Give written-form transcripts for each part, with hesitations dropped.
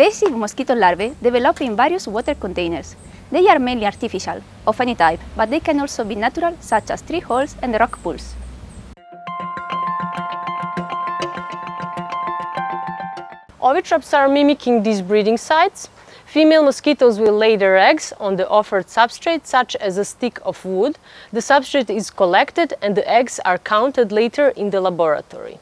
Invasive mosquito larvae develop in various water containers. They are mainly artificial, of any type, but they can also be natural, such as tree holes and rock pools. Ovitraps are mimicking these breeding sites. Female mosquitoes will lay their eggs on the offered substrate, such as a stick of wood. The substrate is collected and the eggs are counted later in the laboratory.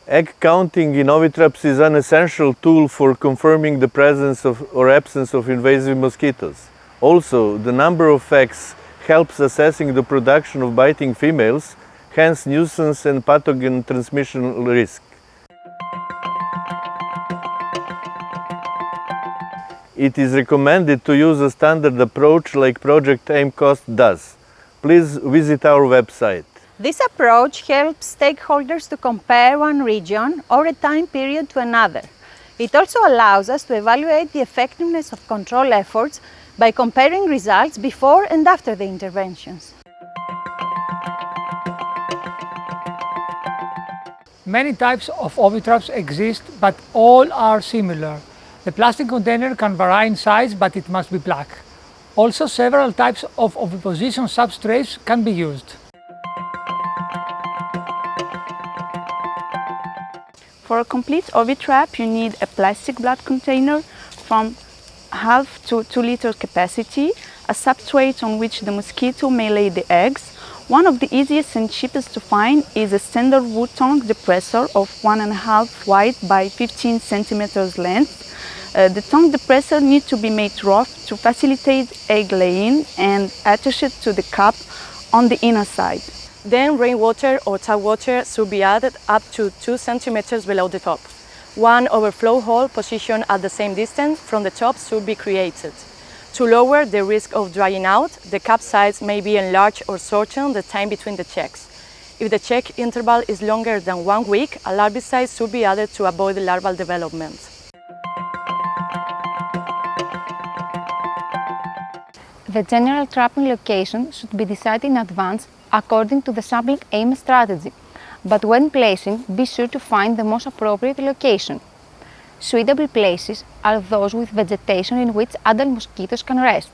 Egg counting in ovitraps is an essential tool for confirming the presence or absence of invasive mosquitoes. Also, the number of eggs helps assessing the production of biting females, hence nuisance and pathogen transmission risk. It is recommended to use a standard approach like Project AIM-COST does. Please visit our website. This approach helps stakeholders to compare one region or a time period to another. It also allows us to evaluate the effectiveness of control efforts by comparing results before and after the interventions. Many types of ovitraps exist, but all are similar. The plastic container can vary in size, but it must be black. Also, several types of oviposition substrates can be used. For a complete ovitrap, you need a plastic blood container from 1/2 to 2 liter capacity, a substrate on which the mosquito may lay the eggs. One of the easiest and cheapest to find is a standard wood tongue depressor of 1.5 wide by 15 centimeters length. The tongue depressor needs to be made rough to facilitate egg laying and attached to the cup on the inner side. Then rainwater or tap water should be added up to 2 centimeters below the top. One overflow hole positioned at the same distance from the top should be created. To lower the risk of drying out, the cup size may be enlarged or shorten the time between the checks. If the check interval is longer than 1 week, a larvicide should be added to avoid the larval development. The general trapping location should be decided in advance according to the sampling aim strategy, but when placing, be sure to find the most appropriate location. Suitable places are those with vegetation in which adult mosquitoes can rest.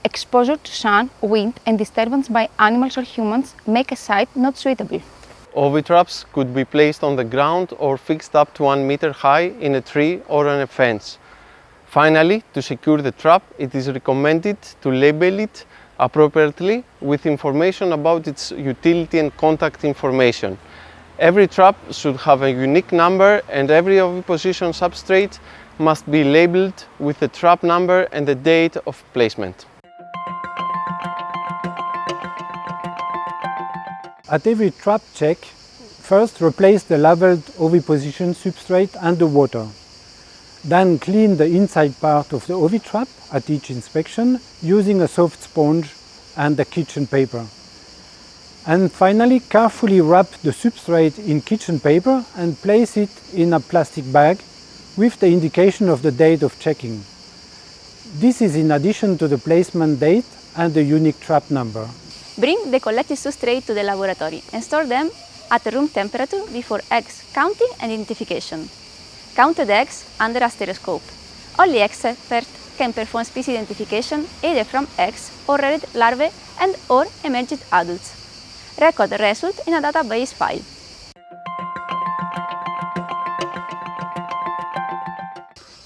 Exposure to sun, wind, and disturbance by animals or humans make a site not suitable. Ovitraps could be placed on the ground or fixed up to 1 meter high in a tree or on a fence. Finally, to secure the trap, it is recommended to label it appropriately with information about its utility and contact information. Every trap should have a unique number and every oviposition substrate must be labeled with the trap number and the date of placement. At every trap check, first replace the labeled oviposition substrate underwater. Then clean the inside part of the ovitrap at each inspection using a soft sponge and a kitchen paper. And finally, carefully wrap the substrate in kitchen paper and place it in a plastic bag with the indication of the date of checking. This is in addition to the placement date and the unique trap number. Bring the collected substrate to the laboratory and store them at room temperature before eggs counting and identification. Counted eggs under a stereoscope. Only experts can perform species identification either from eggs or reared larvae and or emergent adults. Record the result in a database file.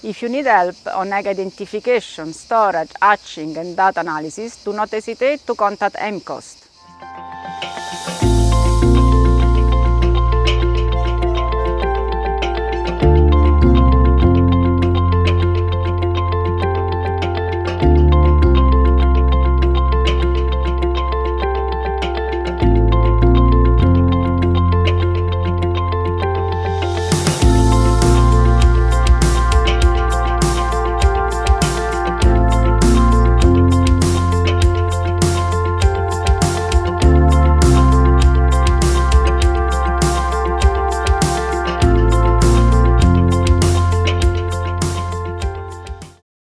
If you need help on egg identification, storage, hatching and data analysis, do not hesitate to contact AIM-COST.